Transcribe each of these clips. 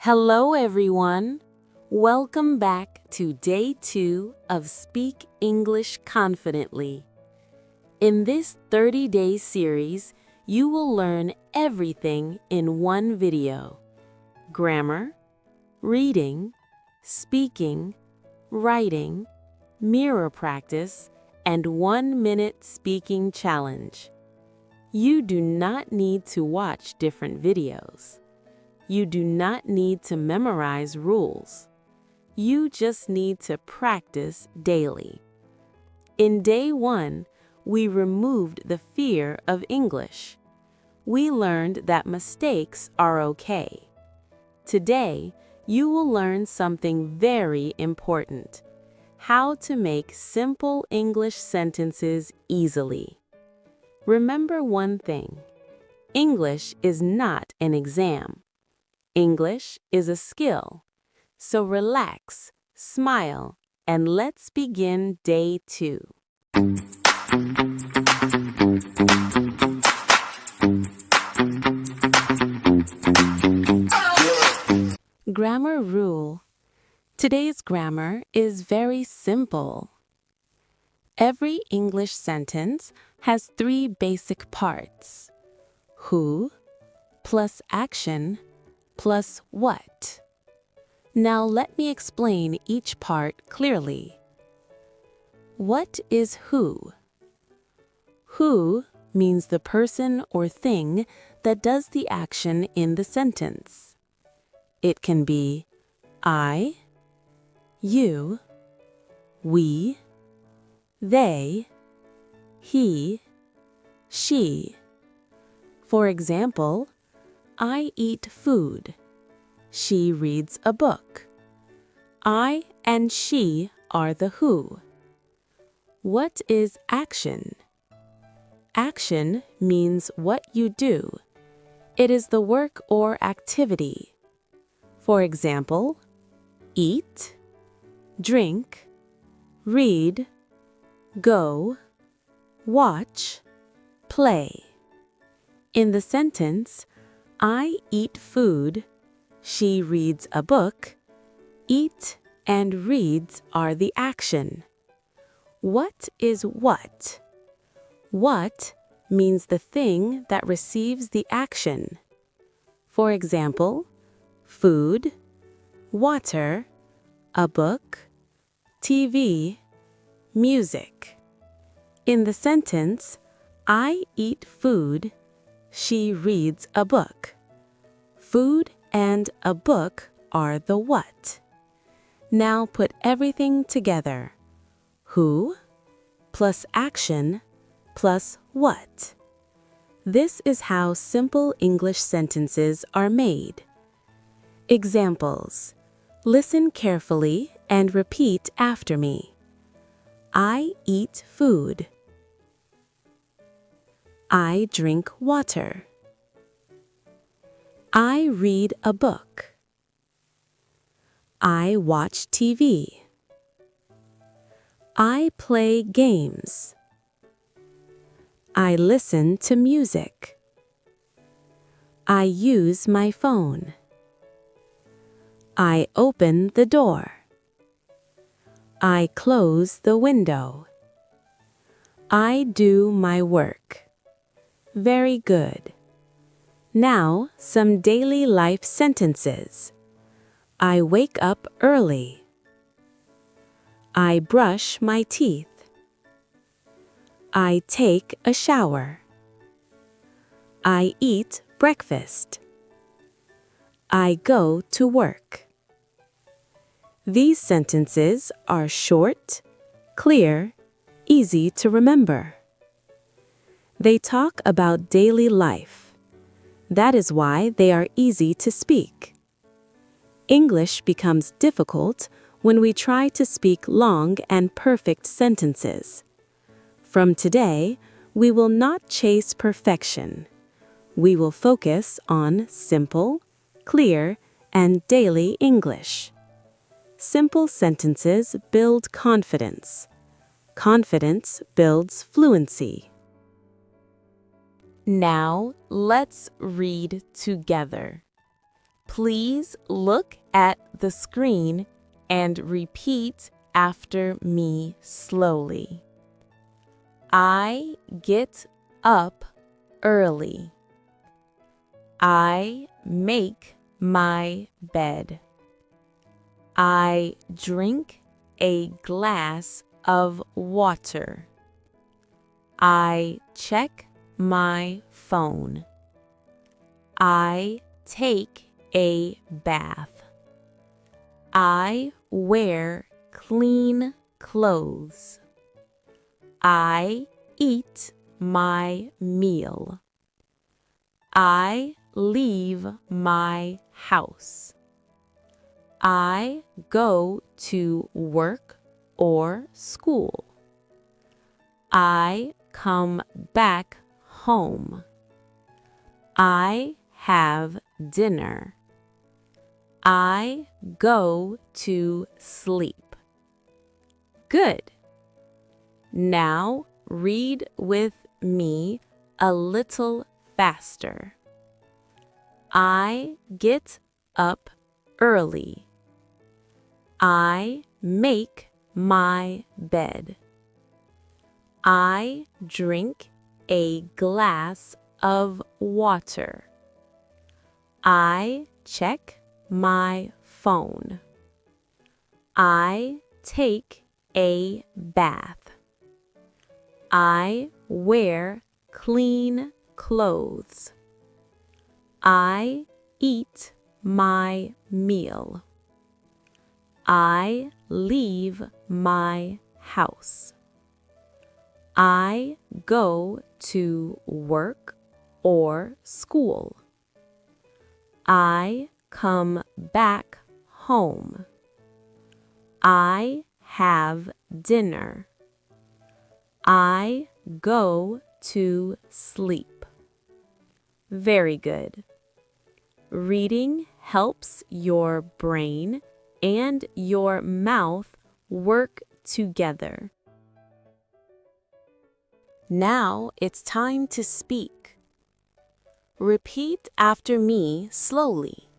Hello, everyone. Welcome back to Day 2 of Speak English Confidently. In this 30-day series, you will learn everything in one video: grammar, reading, speaking, writing, mirror practice, and 1-minute speaking challenge. You do not need to watch different videos. You do not need to memorize rules. You just need to practice daily. In Day 1, we removed the fear of English. We learned that mistakes are okay. Today, you will learn something very important: how to make simple English sentences easily. Remember one thing: English is not an exam. English is a skill. So relax, smile, and let's begin Day 2. Grammar rule. Today's grammar is very simple. Every English sentence has 3 basic parts: who plus action plus what. Now let me explain each part clearly. What is who? Who means the person or thing that does the action in the sentence. It can be I, you, we, they, he, she. For example, I eat food. She reads a book. I and she are the who. What is action? Action means what you do. It is the work or activity. For example, eat, drink, read, go, watch, play. In the sentence, I eat food, she reads a book, eat and reads are the action. What is what? What means the thing that receives the action. For example, food, water, a book, TV, music. In the sentence, I eat food, she reads a book. Food and a book are the what. Now put everything together. Who plus action plus what. This is how simple English sentences are made. Examples. Listen carefully and repeat after me. I eat food. I drink water. I read a book. I watch TV. I play games. I listen to music. I use my phone. I open the door. I close the window. I do my work. Very good. Now, some daily life sentences. I wake up early. I brush my teeth. I take a shower. I eat breakfast. I go to work. These sentences are short, clear, easy to remember. They talk about daily life. That is why they are easy to speak. English becomes difficult when we try to speak long and perfect sentences. From today, we will not chase perfection. We will focus on simple, clear, and daily English. Simple sentences build confidence. Confidence builds fluency. Now, let's read together. Please look at the screen and repeat after me slowly. I get up early. I make my bed. I drink a glass of water. I check my phone. I take a bath. I wear clean clothes. I eat my meal. I leave my house. I go to work or school. I come back home. I have dinner. I go to sleep. Good. Now read with me a little faster. I get up early. I make my bed. I drink a glass of water. I check my phone. I take a bath. I wear clean clothes. I eat my meal. I leave my house. I go to work or school. I come back home. I have dinner. I go to sleep. Very good. Reading helps your brain and your mouth work together. Now it's time to speak. Repeat after me slowly.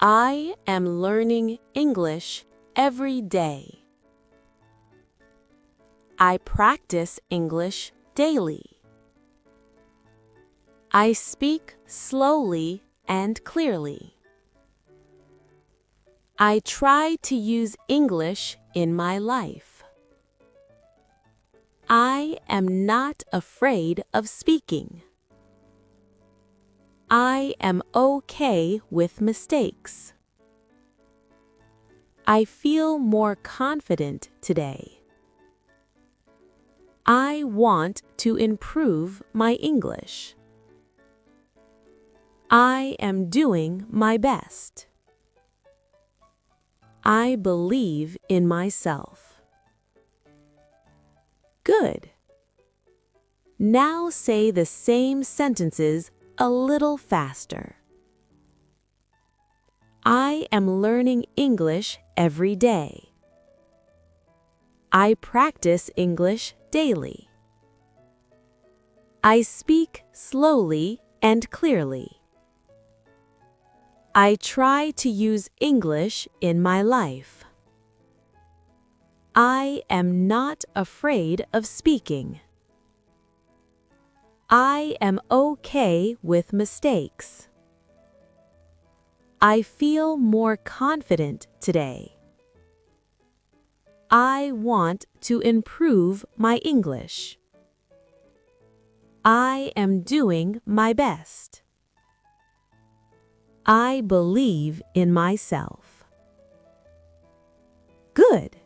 I am learning English every day. I practice English daily. I speak slowly and clearly. I try to use English in my life. I am not afraid of speaking. I am okay with mistakes. I feel more confident today. I want to improve my English. I am doing my best. I believe in myself. Good. Now say the same sentences a little faster. I am learning English every day. I practice English daily. I speak slowly and clearly. I try to use English in my life. I am not afraid of speaking. I am okay with mistakes. I feel more confident today. I want to improve my English. I am doing my best. I believe in myself. Good.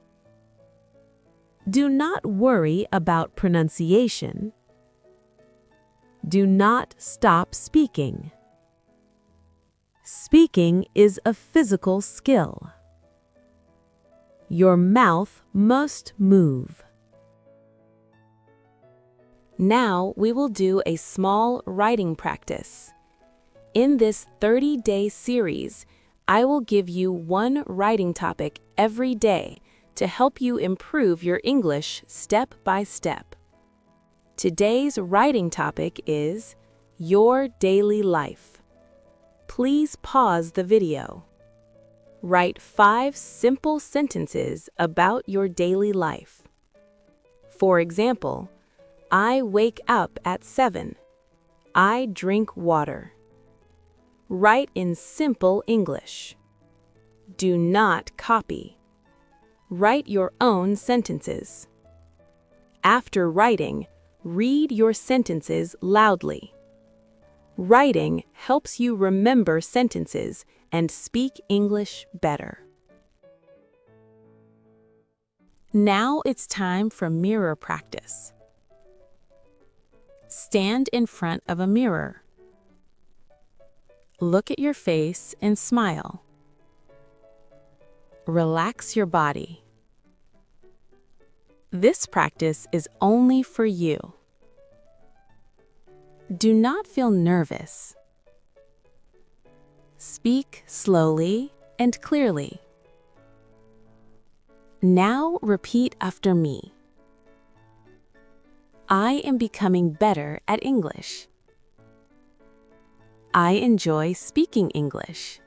Do not worry about pronunciation. Do not stop speaking. Speaking is a physical skill. Your mouth must move. Now we will do a small writing practice. In this 30-day series, I will give you one writing topic every day to help you improve your English step by step. Today's writing topic is your daily life. please pause the video. Write 5 simple sentences about your daily life. For example, I wake up at 7. I drink water. Write in simple English. Do not copy. Write your own sentences. After writing, read your sentences loudly. Writing helps you remember sentences and speak English better. Now it's time for mirror practice. Stand in front of a mirror. Look at your face and smile. Relax your body. This practice is only for you. Do not feel nervous. Speak slowly and clearly. Now repeat after me. I am becoming better at English. I enjoy speaking English.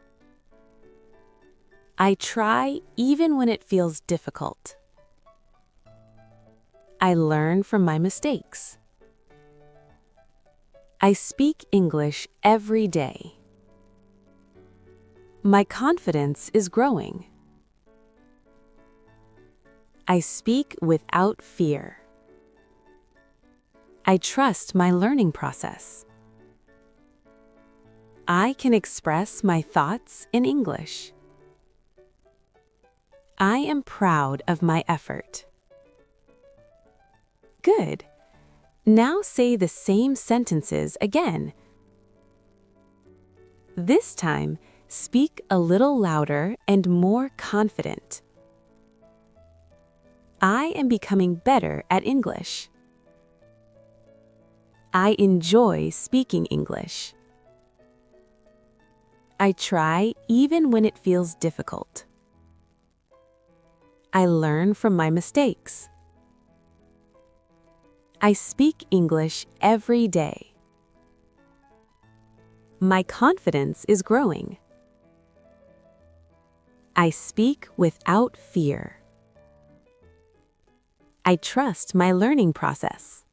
I try even when it feels difficult. I learn from my mistakes. I speak English every day. My confidence is growing. I speak without fear. I trust my learning process. I can express my thoughts in English. I am proud of my effort. Good. Now say the same sentences again. This time, speak a little louder and more confident. I am becoming better at English. I enjoy speaking English. I try even when it feels difficult. I learn from my mistakes. I speak English every day. My confidence is growing. I speak without fear. I trust my learning process.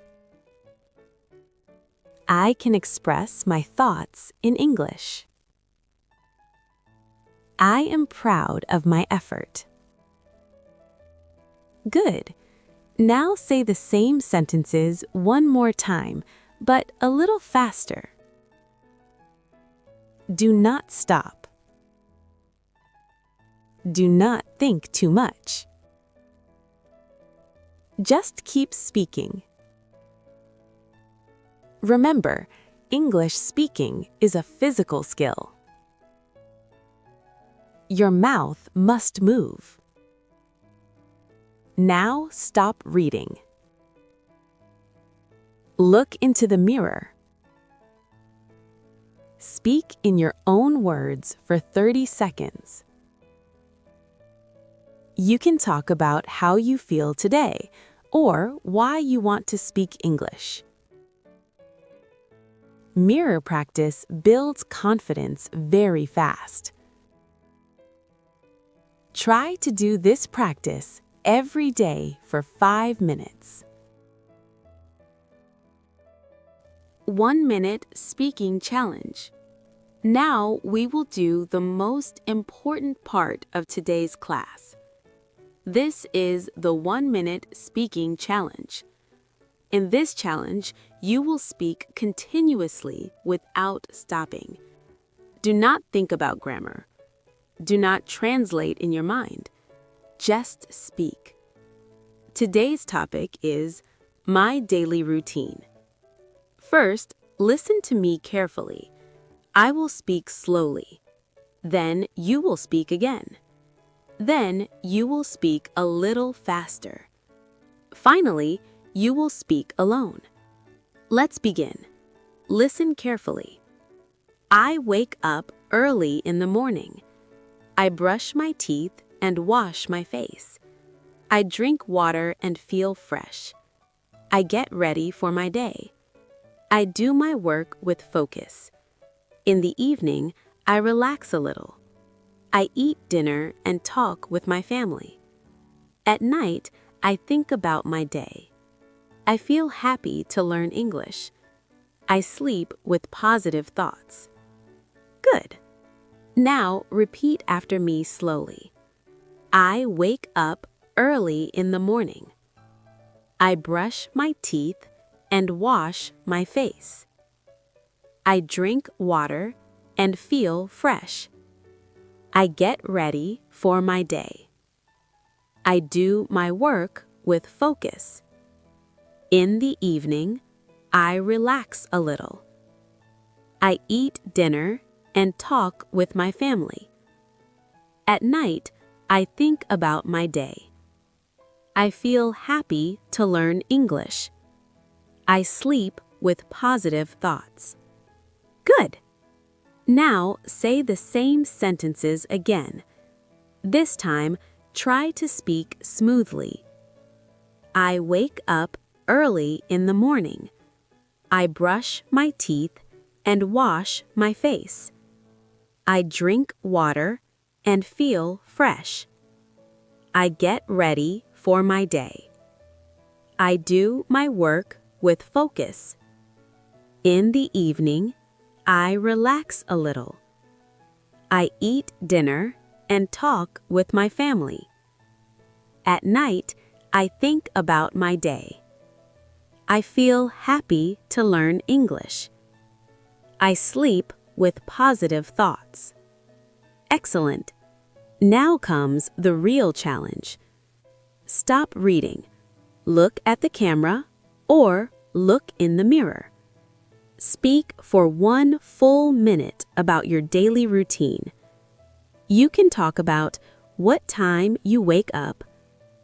I can express my thoughts in English. I am proud of my effort. Good. Now say the same sentences one more time, but a little faster. Do not stop. Do not think too much. Just keep speaking. Remember, English speaking is a physical skill. Your mouth must move. Now stop reading. Look into the mirror. Speak in your own words for 30 seconds. You can talk about how you feel today or why you want to speak English. Mirror practice builds confidence very fast. Try to do this practice every day for 5 minutes. 1 minute speaking challenge. Now we will do the most important part of today's class. This is the 1 minute speaking challenge. In this challenge, you will speak continuously without stopping. Do not think about grammar. Do not translate in your mind. Just speak. Today's topic is my daily routine. First, listen to me carefully. I will speak slowly. Then you will speak again. Then you will speak a little faster. Finally, you will speak alone. Let's begin. Listen carefully. I wake up early in the morning. I brush my teeth and wash my face. I drink water and feel fresh. I get ready for my day. I do my work with focus. In the evening, I relax a little. I eat dinner and talk with my family. At night, I think about my day. I feel happy to learn English. I sleep with positive thoughts. Good. Now repeat after me slowly. I wake up early in the morning. I brush my teeth and wash my face. I drink water and feel fresh. I get ready for my day. I do my work with focus. In the evening, I relax a little. I eat dinner and talk with my family. At night, I think about my day. I feel happy to learn English. I sleep with positive thoughts. Good. Now say the same sentences again. This time, try to speak smoothly. I wake up early in the morning. I brush my teeth and wash my face. I drink water and feel fresh. I get ready for my day. I do my work with focus. In the evening, I relax a little. I eat dinner and talk with my family. At night, I think about my day. I feel happy to learn English. I sleep with positive thoughts. Excellent. Now comes the real challenge. Stop reading. Look at the camera or look in the mirror. Speak for 1 full minute about your daily routine. You can talk about what time you wake up,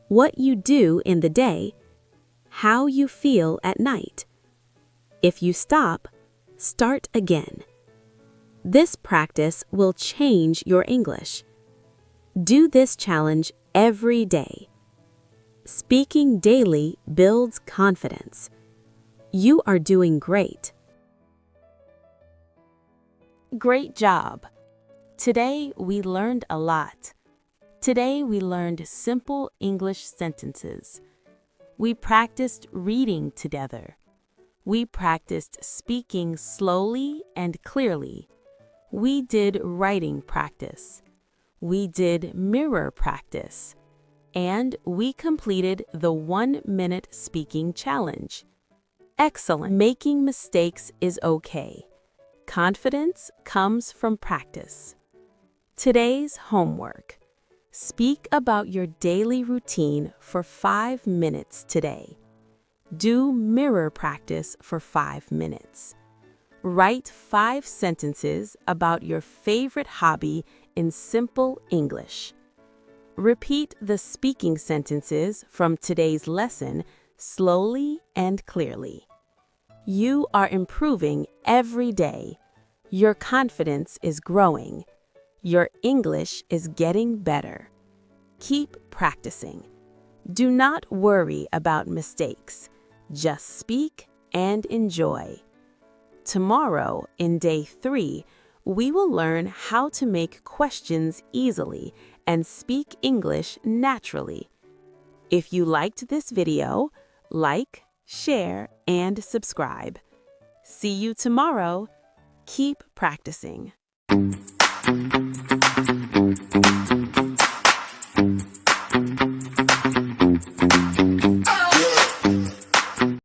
what you do in the day, how you feel at night. If you stop, start again. This practice will change your English. Do this challenge every day. Speaking daily builds confidence. You are doing great. Great job! Today we learned a lot. Today we learned simple English sentences. We practiced reading together. We practiced speaking slowly and clearly. We did writing practice. We did mirror practice. And we completed the 1-minute speaking challenge. Excellent! Making mistakes is okay. Confidence comes from practice. Today's homework. Speak about your daily routine for 5 minutes today. Do mirror practice for 5 minutes. Write 5 sentences about your favorite hobby in simple English. Repeat the speaking sentences from today's lesson slowly and clearly. You are improving every day. Your confidence is growing. Your English is getting better. Keep practicing. Do not worry about mistakes. Just speak and enjoy. Tomorrow, in day 3, we will learn how to make questions easily and speak English naturally. If you liked this video, like, share, and subscribe. See you tomorrow. Keep practicing.